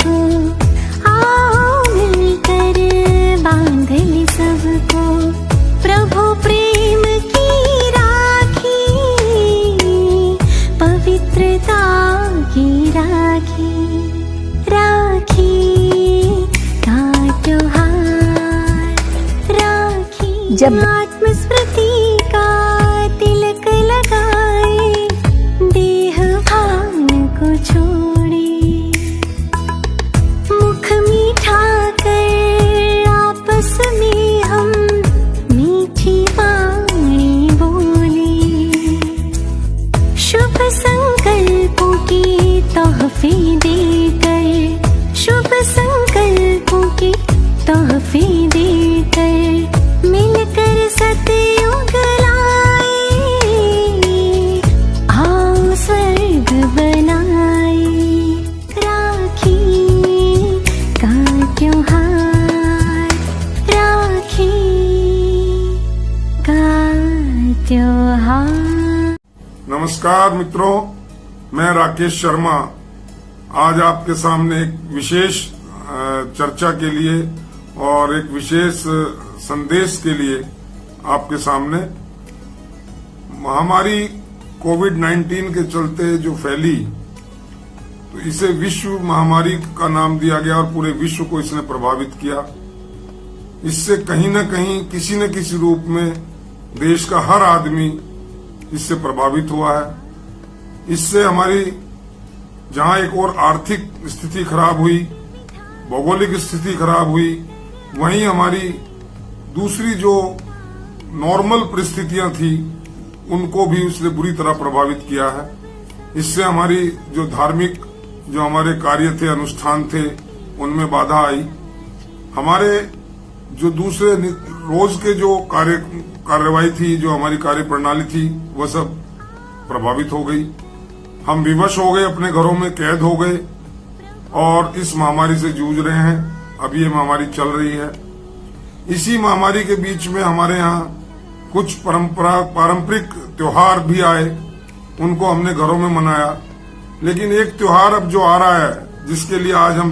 सबको, आओ मिलकर बांध ले सबको, प्रभु प्रेम की राखी, पवित्रता की राखी, राखी का त्योहार, राखी जब आत्मस्मृति का तिलक लगाए, देह भान को छोड़े, मुख मीठा कर आपस में हम मीठी वाणी बोले, शुभ संकल्पों की तोहफे देकर, शुभ संकल्पों की तोहफे देकर, मिलकर सतयुग लाए, आओ स्वर्ग बनाए, राखी का त्योहार, राखी का त्योहार। नमस्कार मित्रों, मैं राकेश शर्मा आज आपके सामने एक विशेष चर्चा के लिए और एक विशेष संदेश के लिए आपके सामने, महामारी कोविड-19 के चलते जो फैली, तो इसे विश्व महामारी का नाम दिया गया और पूरे विश्व को इसने प्रभावित किया। इससे कहीं न कहीं किसी न किसी रूप में देश का हर आदमी इससे प्रभावित हुआ है। इससे हमारी जहां एक और आर्थिक स्थिति खराब हुई, भौगोलिक स्थिति खराब हुई, वहीं हमारी दूसरी जो नॉर्मल परिस्थितियां थी उनको भी उसने बुरी तरह प्रभावित किया है। इससे हमारी जो धार्मिक जो हमारे कार्य थे, अनुष्ठान थे, उनमें बाधा आई। हमारे जो दूसरे रोज के जो कार्यवाही थी, जो हमारी कार्य प्रणाली थी, वह सब प्रभावित हो गई। हम विवश हो गए, अपने घरों में कैद हो गए और इस महामारी से जूझ रहे हैं। अभी ये महामारी चल रही है। इसी महामारी के बीच में हमारे यहाँ कुछ पारंपरिक त्योहार भी आए, उनको हमने घरों में मनाया। लेकिन एक त्योहार अब जो आ रहा है, जिसके लिए आज हम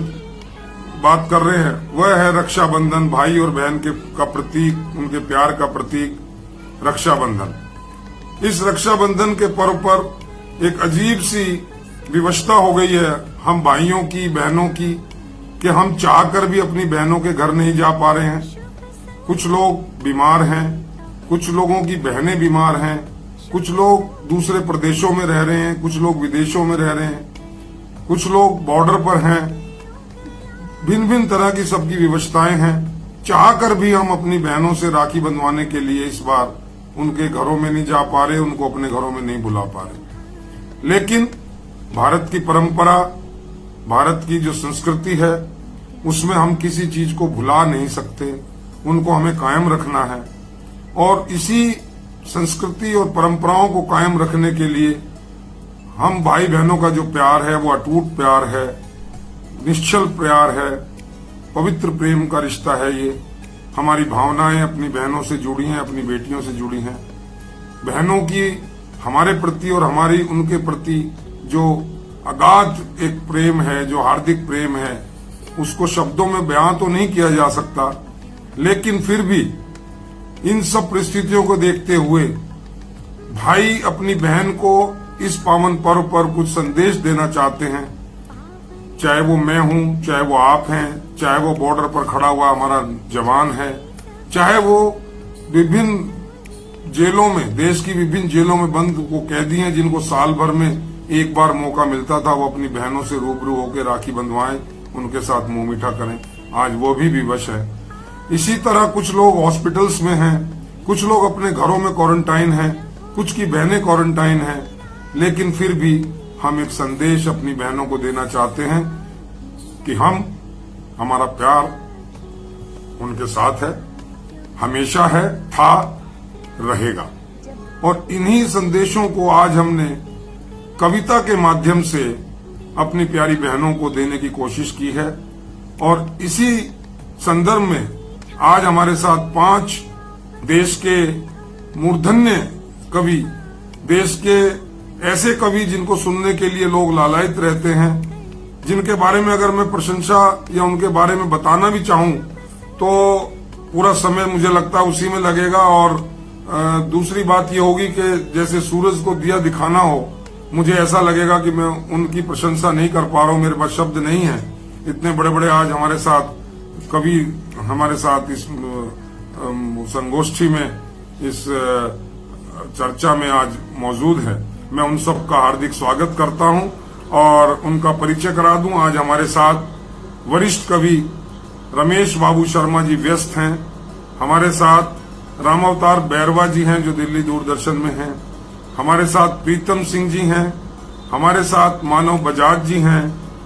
बात कर रहे हैं, वह है रक्षाबंधन। भाई और बहन का प्रतीक, उनके प्यार का प्रतीक रक्षाबंधन। इस रक्षाबंधन के पर्व पर एक अजीब सी विवशता हो गई है हम भाइयों की, बहनों की, कि हम चाहकर भी अपनी बहनों के घर नहीं जा पा रहे हैं। कुछ लोग बीमार हैं, कुछ लोगों की बहनें बीमार हैं, कुछ लोग दूसरे प्रदेशों में रह रहे हैं, कुछ लोग विदेशों में रह रहे हैं, कुछ लोग बॉर्डर पर हैं। भिन्न भिन्न तरह की सबकी विवशताएं हैं। चाहकर भी हम अपनी बहनों से राखी बंधवाने के लिए इस बार उनके घरों में नहीं जा पा रहे, उनको अपने घरों में नहीं बुला पा रहे। लेकिन भारत की परंपरा, भारत की जो संस्कृति है, उसमें हम किसी चीज को भुला नहीं सकते, उनको हमें कायम रखना है। और इसी संस्कृति और परंपराओं को कायम रखने के लिए हम भाई बहनों का जो प्यार है, वो अटूट प्यार है, निश्चल प्यार है, पवित्र प्रेम का रिश्ता है। ये हमारी भावनाएं अपनी बहनों से जुड़ी हैं, अपनी बेटियों से जुड़ी हैं। बहनों की हमारे प्रति और हमारी उनके प्रति जो अगाध एक प्रेम है, जो हार्दिक प्रेम है, उसको शब्दों में बयां तो नहीं किया जा सकता। लेकिन फिर भी इन सब परिस्थितियों को देखते हुए भाई अपनी बहन को इस पावन पर्व पर कुछ संदेश देना चाहते हैं। चाहे वो मैं हूं, चाहे वो आप हैं, चाहे वो बॉर्डर पर खड़ा हुआ हमारा जवान है, चाहे वो विभिन्न जेलों में, देश की विभिन्न जेलों में बंद वो कैदी हैं, जिनको साल भर में एक बार मौका मिलता था वो अपनी बहनों से रूबरू होकर राखी बंधवाएं, उनके साथ मुंह मीठा करें। आज वो भी विवश है। इसी तरह कुछ लोग हॉस्पिटल्स में हैं, कुछ लोग अपने घरों में क्वारंटाइन हैं, कुछ की बहनें क्वारंटाइन हैं। लेकिन फिर भी हम एक संदेश अपनी बहनों को देना चाहते हैं कि हमारा प्यार उनके साथ है, हमेशा है, था, रहेगा। और इन्हीं संदेशों को आज हमने कविता के माध्यम से अपनी प्यारी बहनों को देने की कोशिश की है। और इसी संदर्भ में आज हमारे साथ 5 देश के मूर्धन्य कवि, देश के ऐसे कवि जिनको सुनने के लिए लोग लालायित रहते हैं, जिनके बारे में अगर मैं प्रशंसा या उनके बारे में बताना भी चाहूं तो पूरा समय मुझे लगता है उसी में लगेगा। और दूसरी बात ये होगी कि जैसे सूरज को दिया दिखाना हो, मुझे ऐसा लगेगा कि मैं उनकी प्रशंसा नहीं कर पा रहा हूं, मेरे पास शब्द नहीं है। इतने बड़े बड़े आज हमारे साथ कवि हमारे साथ इस संगोष्ठी में, इस चर्चा में आज मौजूद है। मैं उन सब का हार्दिक स्वागत करता हूं और उनका परिचय करा दूं। आज हमारे साथ वरिष्ठ कवि रमेश बाबू शर्मा जी व्यस्त हैं। हमारे साथ राम अवतार बैरवा जी हैं जो दिल्ली दूरदर्शन में हैं। हमारे साथ प्रीतम सिंह जी हैं। हमारे साथ मानव बजाज जी हैं।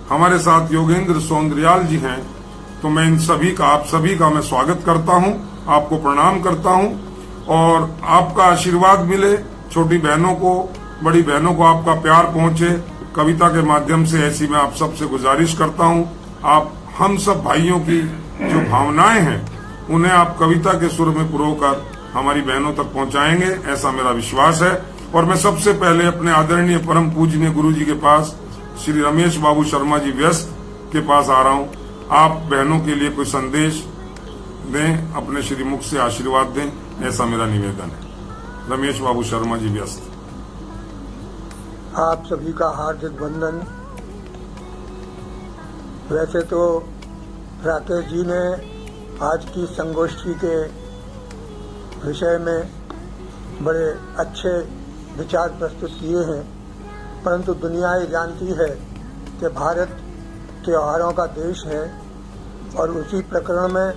हमारे साथ योगेंद्र सौंदर्याल जी हैं। तो मैं इन सभी का, आप सभी का मैं स्वागत करता हूं, आपको प्रणाम करता हूं और आपका आशीर्वाद मिले। छोटी बहनों को, बड़ी बहनों को आपका प्यार पहुंचे कविता के माध्यम से, ऐसी मैं आप सबसे गुजारिश करता हूं। आप हम सब भाइयों की जो भावनाएं हैं उन्हें आप कविता के सुर में पुरोकर हमारी बहनों तक पहुंचाएंगे, ऐसा मेरा विश्वास है। और मैं सबसे पहले अपने आदरणीय परम पूजनीय गुरु जी के पास, श्री रमेश बाबू शर्मा जी व्यस्त के पास आ रहा हूं। आप बहनों के लिए कोई संदेश दें, अपने श्री मुख से आशीर्वाद दें, ऐसा मेरा निवेदन है। रमेश बाबू शर्मा जी व्यस्त। आप सभी का हार्दिक वंदन। वैसे तो राकेश जी ने आज की संगोष्ठी के विषय में बड़े अच्छे विचार प्रस्तुत किए हैं, परंतु दुनिया ये जानती है कि भारत त्योहारों का देश है और उसी प्रकरण में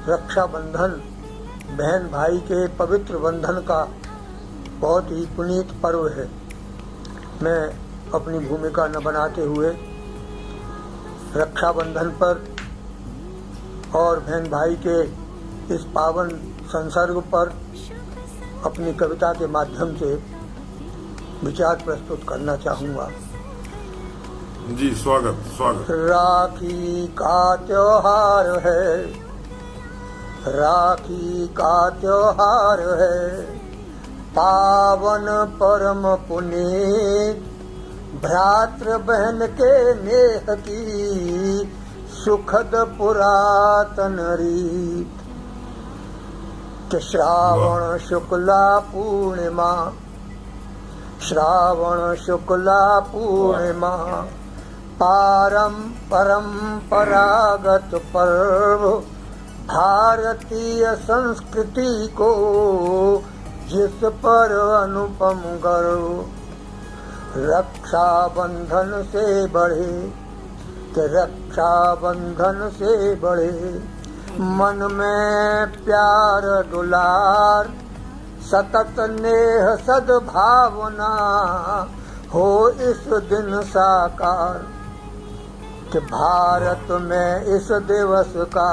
रक्षाबंधन, बहन भाई के पवित्र बंधन का बहुत ही पुनीत पर्व है। मैं अपनी भूमिका न बनाते हुए रक्षाबंधन पर और बहन भाई के इस पावन संसर्ग पर अपनी कविता के माध्यम से विचार प्रस्तुत करना चाहूँगा। जी स्वागत स्वागत। राखी का त्योहार है, राखी का त्योहार है, पावन परम पुनीत, भ्रातृ बहन के नेह की सुखद पुरातन रीत। कि श्रावण शुक्ला पूर्णिमा, श्रावण शुक्ला पूर्णिमा, परंपरागत पर्व, भारतीय संस्कृति को जिस पर अनुपम गर्व। रक्षाबंधन से बढ़े, कि रक्षाबंधन से बढ़े, मन में प्यार दुलार, सतत नेह सद्भावना हो इस दिन साकार। कि भारत में इस दिवस का,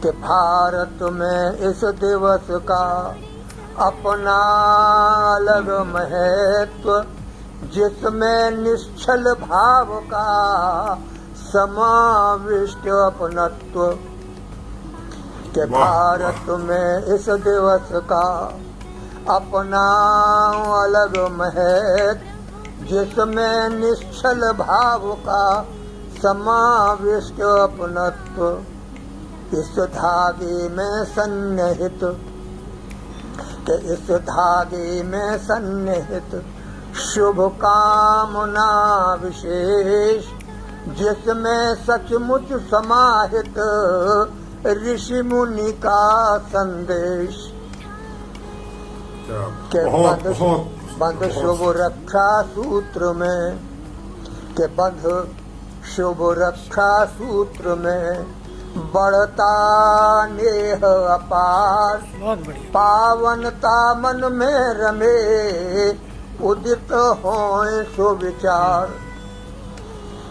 कि भारत में इस दिवस का अपना अलग महत्व, जिसमें निश्चल भाव का समाविष्ट अपनत्व। कि भारत में इस दिवस का अपना अलग महत्व, जिसमें निश्चल भाव का समाविष्ट अपनत्व। इस धागे में सन्निहित, कि इस धागे में सन्निहित शुभ कामना विशेष, जिसमें सचमुच समाहित ऋषि मुनि का संदेश। के बंध शुभ रक्षा सूत्र में, के बंध शुभ रक्षा सूत्र में, बढ़ता नेह अपार, पावनता मन में रमे, उदित होए सुविचार।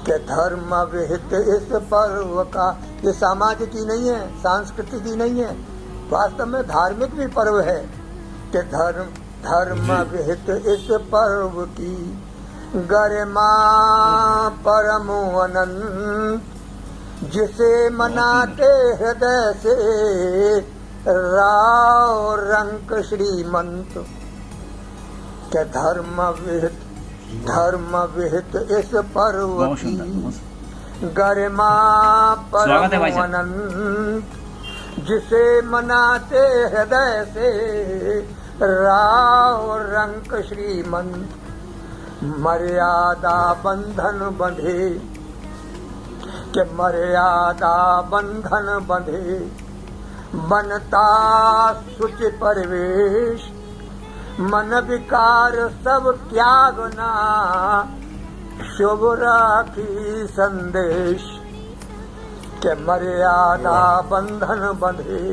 के धर्म विहित इस पर्व का, ये सामाजिक ही नहीं है, सांस्कृतिक ही नहीं है, वास्तव में धार्मिक भी पर्व है। कि धर्म विहित इस पर्व की गरिमा परम अनंत, जिसे मनाते हृदय से राव रंक श्रीमंत। के धर्म विहित धर्म विहित इस पर्व बहुत की सुंदर। गरिमा स्वागत है भाई परम साहब। अनंत, जिसे मनाते हृदय से राव रंक श्रीमंत, मर्यादा बंधन बंधे के मर्यादा बंधन बंधे, बनता सुचि परिवेश, मन विकार सब त्यागना, शुभ राखी संदेश के मर्यादा बंधन बंधे,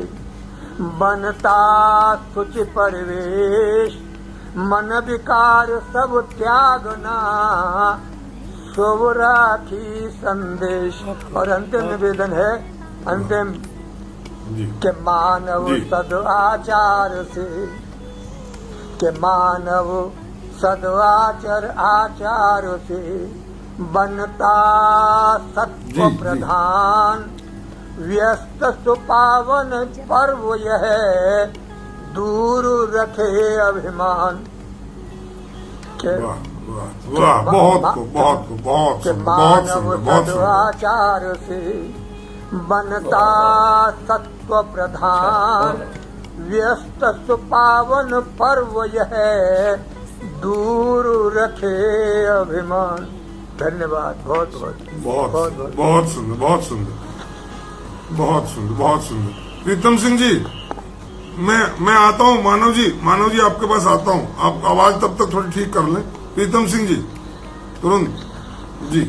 बनता सुचि परिवेश, मन विकार सब त्यागना, शुभ राखी संदेश। और अंतिम निवेदन है, अंतिम जी के मानव जी। सदाचार से, के मानव सदाचार आचार से, बनता सत्व जी, जी। प्रधान, व्यस्त सुपावन पर्व यह, दूर रखे अभिमान के वाह वाह वाह, बहुत खूब, बहुत खूब, बहुत के सुंदर, बहुत मानव सुंदर, बहुत सुंदर। सदाचार से, बनता सत्व प्रधान, व्यस्त सुपावन पर्व यह, दूर रखे अभिमान। धन्यवाद, बहुत बहुत बहुत बहुत सुंदर, बहुत सुंदर, बहुत सुंदर, बहुत सुंदर, बहुत सुंदर। प्रीतम सिंह जी, मैं आता हूँ। मानव जी आपके पास आता हूँ। आप आवाज तब तक थोड़ी ठीक कर लें। प्रीतम सिंह जी तुरंत जी।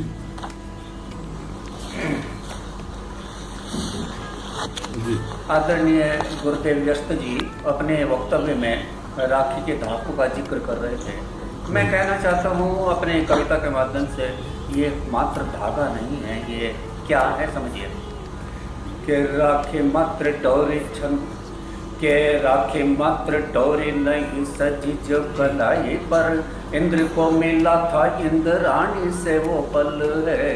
जी आदरणीय गुरुदेव व्यस्त जी अपने वक्तव्य में राखी के धागों का जिक्र कर रहे थे। मैं कहना चाहता हूँ अपने कविता के माध्यम से, ये मात्र धागा नहीं है, ये क्या है समझिए। कि राखी मात्र डोरी छन, के राखी मात्र डोरी नहीं सजी जो कलाई पर, इंद्र को मिला था इंद्राणी से वो पल है।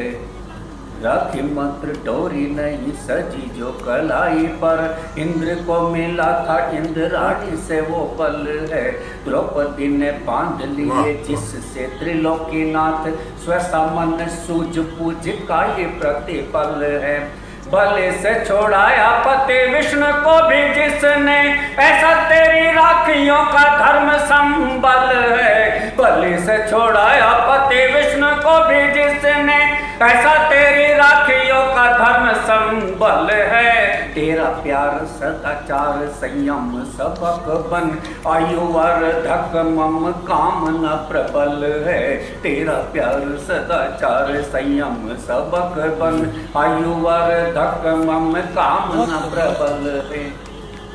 राखी मात्र डोरी नहीं सजी जो कलाई पर, इंद्र को मिला था इंद्राणी से वो पल है। द्रौपदी ने बांध लिए जिससे त्रिलोकीनाथ, स्वसा मन सूझ पूज का ये प्रतिपल है। बलि से छोड़ाया पति विष्णु को भी जिसने, ऐसा तेरी राखियों का धर्म संबल है। बलि से छोड़ाया पति विष्णु को भी जिसने, ऐसा तेरी राखियों का धर्म संबल है। तेरा प्यार सदाचार संयम सबक बन, आयु वर्धक मम कामना प्रबल है। तेरा प्यार सदाचार संयम सबक बन, आयु वर्धक मम कामना प्रबल है।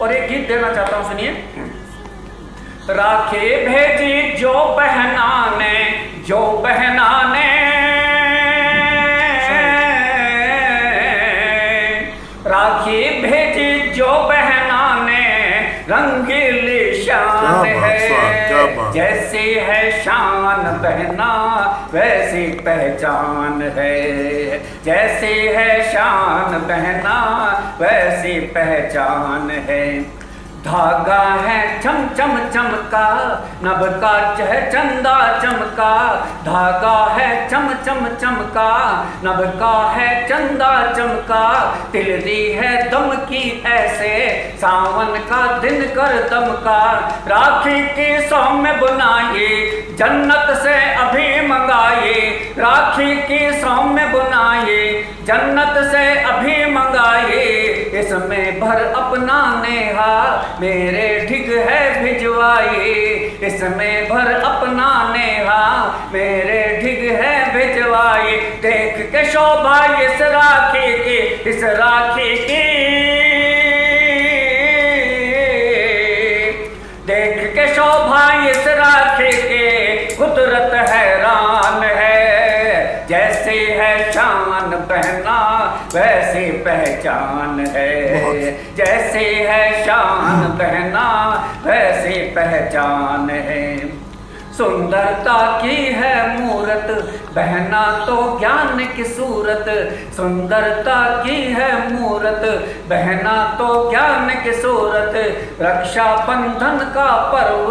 और एक गीत देना चाहता हूँ, सुनिए। राखी भेजी जो बहना ने, जो बहना ने, राखी भेजी जो बहना ने, रंगीली शान है। जैसी है शान बहना वैसी पहचान है। जैसी है शान बहना वैसी पहचान है। धागा है चम चम चमका, नभ का चह चंदा चमका। धागा है चम चम चमका, नभ का है चंदा चमका। तिलरी है दम की ऐसे, सावन का दिन कर दमका। राखी की सौम्य बुनाई जन्नत से अभी मंगाई। राखी की सौम्य बुनाई जन्नत से अभी मंगाई। इसमें भर अपना नेहा मेरे ढिग है भिजवाई। इसमें भर अपना नेहा मेरे ढिग है भिजवाई। देख के शोभा इस राखी की, इस राखी की। देख के शोभा इस राखी की, कुदरत हैरान है। जैसी है शान बहना वैसी पहचान है। जैसी है शान बहना वैसी पहचान है। सुंदरता की है मूरत, बहना तो ज्ञान की सूरत। सुंदरता की है मूरत, बहना तो ज्ञान की सूरत। रक्षा बंधन का पर्व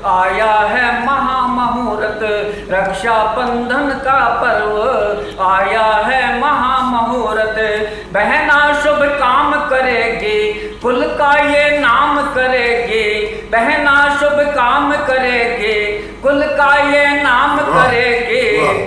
आया है महामुहूर्त। रक्षा बंधन का पर्व आया है महामुहूर्त। बहना शुभ काम करेगी, कुल का ये नाम करेगी। बहना शुभ काम करेगी, कुल का ये नाम करेगी।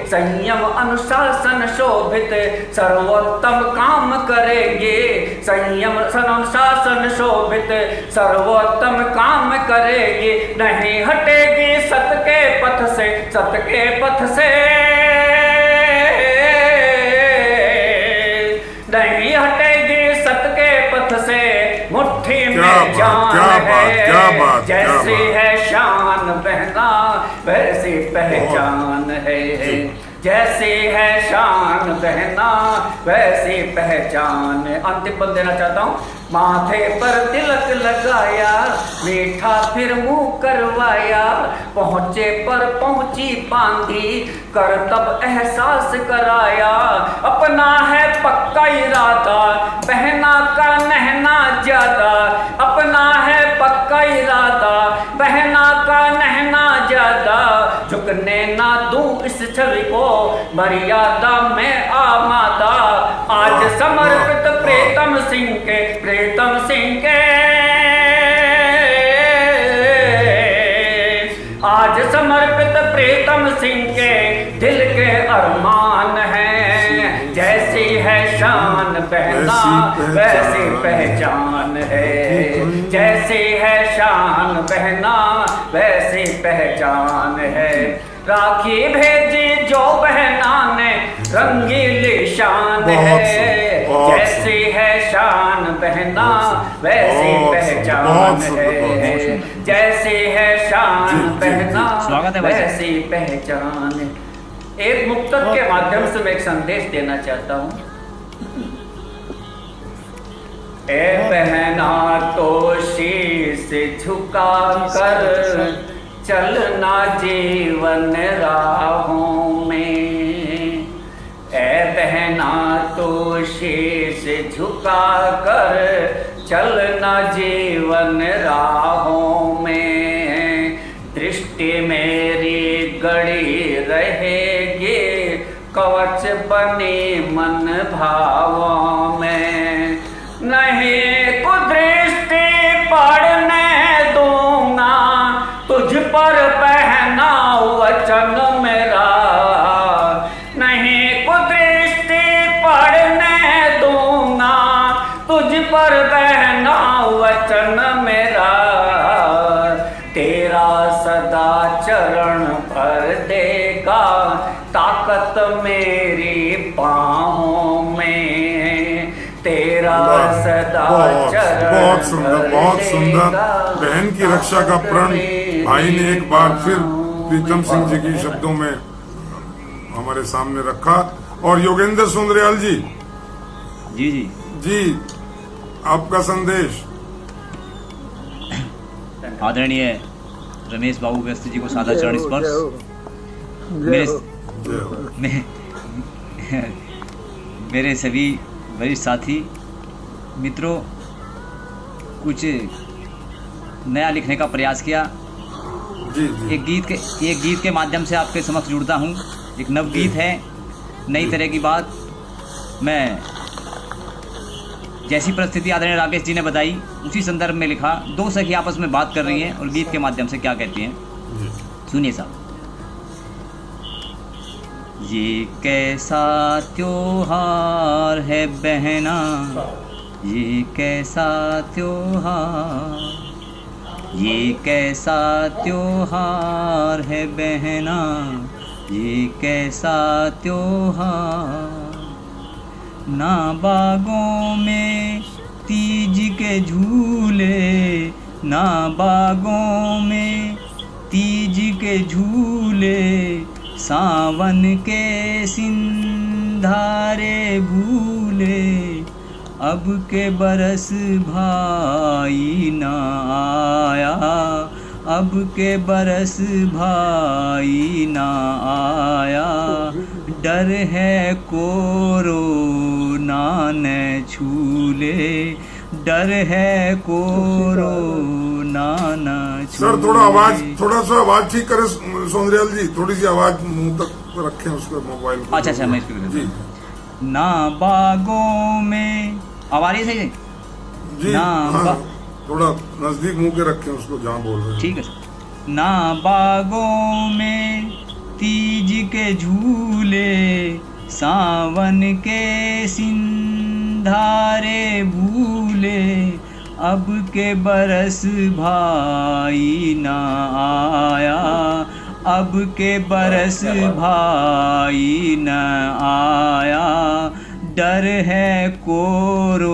संयम अनुशासन शोभित सर्वोत्तम काम करेगी। संयम अनुशासन शोभित सर्वोत्तम काम करेगी। नहीं हटेगी सत के पथ से, सत के पथ से नहीं हटेगी सत के पथ से। मुट्ठी में जान है, जैसी है शान बहना वैसी पहचान है। जैसी है शान बहना वैसी पहचान। अंतिम पद देना चाहता हूँ। माथे पर तिलक लगाया, मीठा फिर मुंह करवाया। पहुँचे पर पहुँची बांधी, कर तब एहसास कराया। अपना है पक्का इरादा, बहना का नहना ज्यादा। अपना है पक्का इरादा, बहना का नहना ज्यादा। झुकने ना दूं इस छवि को, मर्यादा में आमादा। आज समर्पित प्रीतम सिंह के, प्रीतम सिंह के। आज समर्पित प्रीतम सिंह के दिल के अरमान है। जैसी है शान बहना वैसी पहचान है। जैसी है शान बहना वैसी पहचान है। राखी भेजी जो बहना ने, रंगीली शान है। जैसी है शान बहना वैसी पहचान है। जैसी है शान बहना वैसी पहचान है। एक मुक्तक के माध्यम से मैं एक संदेश देना चाहता हूँ। ए बहना तो शीश झुका कर चलना जीवन राहों में। ए बहना तो शीश झुका कर चलना जीवन राहों में। दृष्टि मेरी गड़ी रहेगी कवच बनी मन भावों में। नहीं कुदृष्टि पड़ने दूंगा तुझ पर बहना वचन मेरा। नहीं कुदृष्टि पड़ने दूंगा तुझ पर बहना वचन मेरा। तेरा सदा चरण भर देगा ताकत मेरी बाहों में। तेरा सदा चरण बहुत सुंदर, बहुत सुंदर। बहन की रक्षा का प्रण भाई ने एक बार फिर प्रीतम सिंह जी के शब्दों में हमारे सामने रखा। और योगेंद्र सुंदरयाल जी जी जी जी आपका संदेश। आदरणीय रमेश बाबू व्यस्त जी को सादा चरण स्पर्श। मेरे सभी वरिष्ठ साथी मित्रों, कुछ नया लिखने का प्रयास किया। जी जी। एक गीत के माध्यम से आपके समक्ष जुड़ता हूँ। एक नव गीत है, नई तरह की बात। मैं जैसी परिस्थिति आदरणीय राकेश जी ने बताई उसी संदर्भ में लिखा। दो सखी आपस में बात कर रही हैं और गीत के माध्यम से क्या कहती हैं, सुनिए साहब। ये कैसा त्योहार है बहना, ये कैसा त्योहार, ये कैसा त्योहार है बहना, ये कैसा त्योहार। ना बागों में तीज के झूले, ना बागों में तीज के झूले, सावन के सिंधारे भूले, अब के बरस भाई ना आया, अब के बरस भाई ना आया, डर है कोरोना न छूले, डर है कोरोना न छूले। सर थोड़ा सा आवाज ठीक करें सोंदरियाल जी, थोड़ी सी आवाज मुंह तक रखें उसको, मोबाइल को। अच्छा मैं इसको जी ना बागों में आवाज सही है जी, ना हाँ, थोड़ा नजदीक मुंह के रखें उसको जहाँ बोल रहे हैं। ठीक है सर। ना बागों में तीज के झूले, सावन के सिंधारे भूले, अब के बरस भाई ना आया, अब के बरस भाई न आया, डर है कोरोना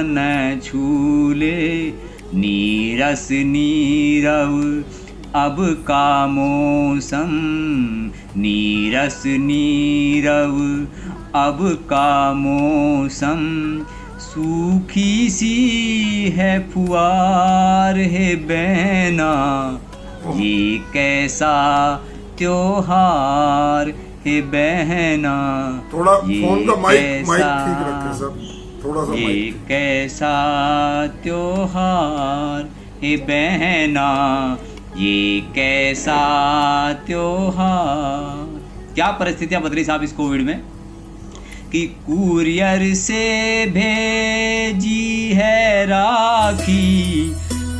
न छूले, नीरस नीरव अब का मौसम, नीरस नीरव अब का मौसम, सूखी सी है फुआर है बहना, ये कैसा त्योहार है बहना, थोड़ा ये फोन का माइक ठीक कैसा- रखें सर, थोड़ा सा ये माइक। कैसा त्योहार है बहना, ये कैसा त्योहार। क्या परिस्थितियां बदली साहब इस कोविड में कि कुरियर से भेजी है राखी,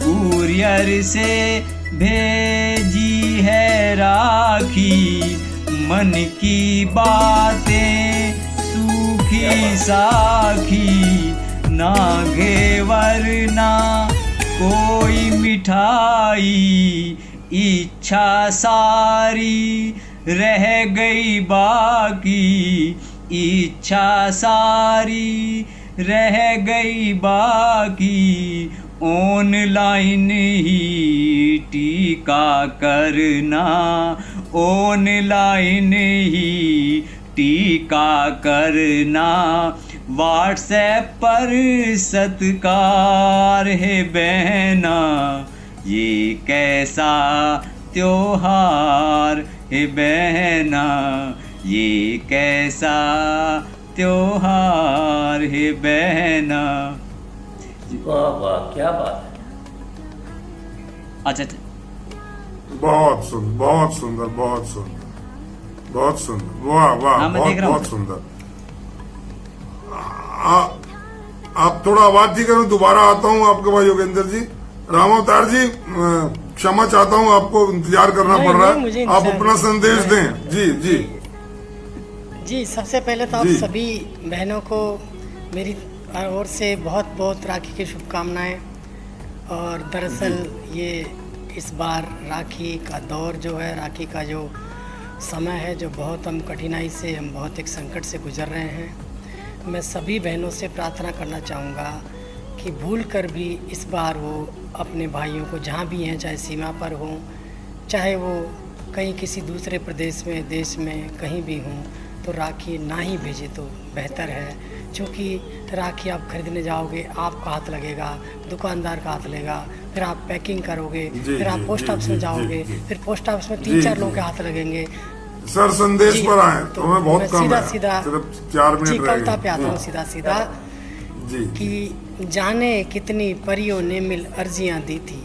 कुरियर से भेजी है राखी, मन की बातें सूखी साखी, ना घेवर ना कोई मिठाई, इच्छा सारी रह गई बाकी, इच्छा सारी रह गई बाकी, ऑनलाइन ही टीका करना, ऑनलाइन ही टीका करना, व्हाट्सएप पर सत्कार है बहना, ये कैसा त्योहार है बहना, ये कैसा त्योहार है बहना। वाह वाह, क्या बात है। अच्छा बहुत सुंदर, बहुत सुंदर, बहुत सुंदर, बहुत सुंदर, वाह वाह, हाँ, मैं बहुत देख रहा हूँ। बहुत सुंदर। आप थोड़ा आवाज ठीक करें, दोबारा आता हूँ आपके पास योगेंद्र जी। राम अवतार जी क्षमा चाहता हूँ, आपको इंतजार करना पड़ रहा है, आप अपना संदेश दें। जी जी जी, सबसे पहले तो आप जी। सभी बहनों को मेरी ओर से बहुत बहुत राखी की शुभकामनाएं। और दरअसल ये इस बार राखी का दौर जो है, राखी का जो समय है, जो बहुत हम कठिनाई से, हम बहुत एक संकट से गुजर रहे हैं। मैं सभी बहनों से प्रार्थना करना चाहूँगा कि भूल कर भी इस बार वो अपने भाइयों को, जहाँ भी हैं, चाहे सीमा पर हों, चाहे वो कहीं किसी दूसरे प्रदेश में, देश में कहीं भी हों, तो राखी ना ही भेजे तो बेहतर है। क्योंकि राखी आप खरीदने जाओगे, आपका हाथ लगेगा, दुकानदार का हाथ लगेगा, फिर आप पैकिंग करोगे, फिर आप पोस्ट ऑफिस में जाओगे, फिर पोस्ट ऑफिस में 3-4 लोगों के हाथ लगेंगे। सर संदेश जी, पर आए तो हमें बहुत मैं कम है, सीधा सिर्फ 4 मिनट जी, रह कविता गए। पे आता हूँ सीधा जी कि जाने कितनी परियों ने मिल अर्जियां दी थी,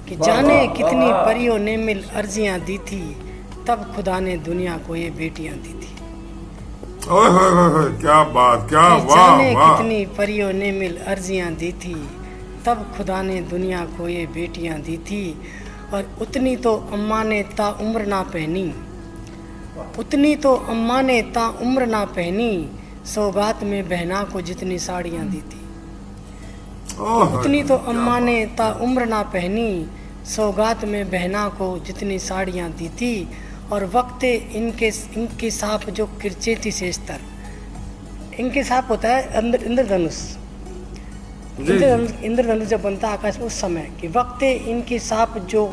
कि जाने कितनी परियों ने मिल अर्जियां दी थी, तब खुदा ने दुनिया को ये बेटियां दी थी। ओए होए होए होए, क्या बात, क्या कि वाह जाने वाह। कितनी परियों ने मिल अर्जियां दी थी, तब खुदा ने दुनिया को ये बेटियां दी थी। और उतनी तो अम्मा ने ता उम्र ना पहनी, उतनी तो अम्मा ने ता उम्र ना पहनी, सौगात में बहना को जितनी साड़ियाँ दी थी। उतनी तो अम्मा ने ता उम्र ना पहनी, सौगात में बहना को जितनी साड़ियाँ दी थी। और वक्त इनके साप जो किरचे थी शेषतर, इनके साप होता है इंद्रधनुष। इंद्रधनुष जब बनता है आकाश में, उस समय कि वक्त इनके साप जो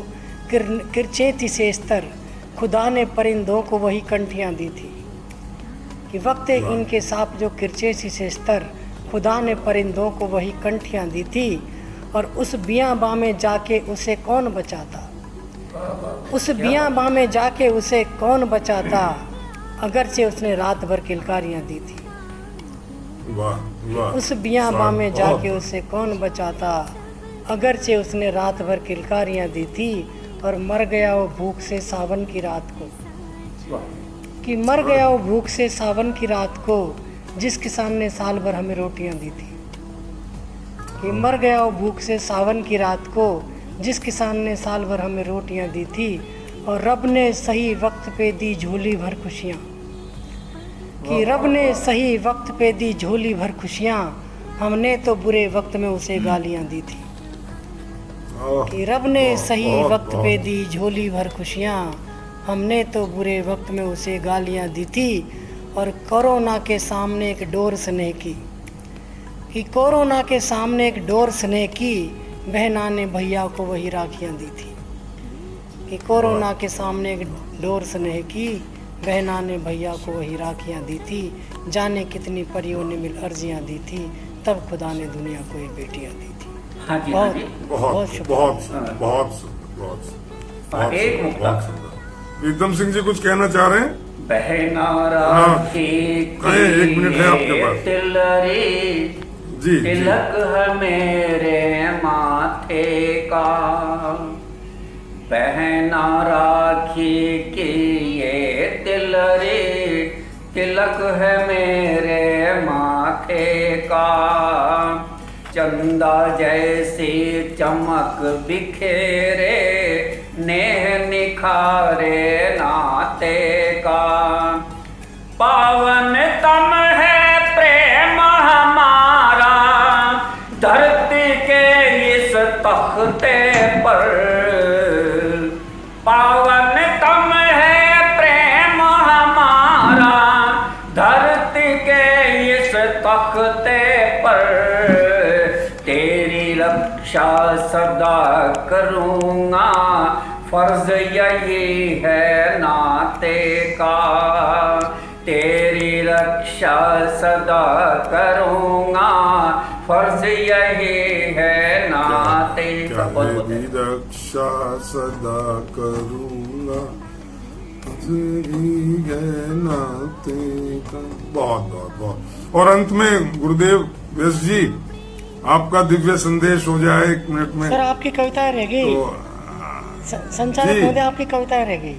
किरचे थी शेषतर, खुदा ने परिंदों को वही कंठियाँ दी थी। कि वक्त इनके साप जो किरचे थी शेषतर, खुदा ने परिंदों को वही कंठियाँ दी थी। और उस बियाबां में जाके उसे कौन बचाता, उस बियाबां में जाके उसे कौन बचाता, अगरचे उसने रात भर किलकारियां दी थी। वाह वाह। उस बियाबां में जाके बहुत। उसे कौन बचाता, अगरचे उसने रात भर किलकारियां दी थी। और मर गया वो भूख से सावन की रात को, कि मर गया वो भूख से सावन की रात को, जिस किसान ने साल भर हमें रोटियां दी थी। कि मर गया वो भूख से सावन की रात को, जिस किसान ने साल भर हमें रोटियां दी थी। और रब ने सही वक्त पे दी झोली भर खुशियाँ, कि रब ने सही वक्त पे दी झोली भर खुशियाँ, हमने तो बुरे वक्त में उसे गालियाँ दी थी। कि रब ने सही वक्त पे दी झोली भर खुशियाँ, हमने तो बुरे वक्त में उसे गालियाँ दी थी। और कोरोना के सामने एक डोर स्नेह की, कि कोरोना के सामने एक डोर स्नेह की, बहना ने भैया को वही राखियाँ दी थी। कि कोरोना के सामने एक डोर स्नेह की, बहना ने भैया को वही राखियाँ दी थी। जाने कितनी परियों ने मिल अर्जियाँ दी थी, तब खुदा ने दुनिया को ये बेटियाँ दी थी। हाँ जी, हाँ बहुत जी। बहुत शुक्रिया। बहुत सुंदर, बहुत सुंदर, बहुत सुंदर, बहुत एक सुंदर, मुक्ता। बहुत सुंदर। प्रीतम सिंह जी कुछ कहना चाह रहे हैं? बहना राखी कहें, 1 मिनट है आपके पास। तिलरी जी जी। तिलक है मेरे माथे का, बहना राखी की ये तिलरी, तिलक है मेरे माथे का। चंदा जैसी चमक बिखेरे, नेह निखारे नाते का। पावन तम है प्रेम हमारा, धरती के इस तख्ते पर। पावन तम है प्रेम हमारा, धरती के इस तख्ते पर। तेरी रक्षा सदा करूँगा, फर्ज यही है नाते का। तेरी रक्षा सदा करूँगा, फर्ज यही है नाते का। तेरी रक्षा सदा करूँगा, तेरी है नाते का। बहुत बहुत बहुत। और अंत में गुरुदेव व्यास जी, आपका दिव्य संदेश हो जाए 1 मिनट में। सर आपकी कविताएं रह गई, तो संचालक जी। महोदय आपकी कविताएं रह गई।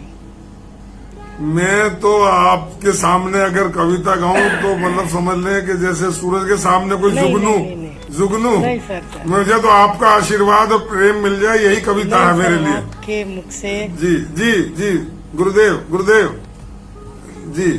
मैं तो आपके सामने अगर कविता गाऊं तो मतलब समझ लें कि जैसे सूरज के सामने कोई नहीं, जुगनू नहीं, नहीं। जुगनू। नहीं सर, सर। मुझे तो आपका आशीर्वाद और प्रेम मिल जाए, यही कविता है नहीं मेरे सर, लिए। आपके मुख से जी जी जी। गुरुदेव गुरुदेव जी।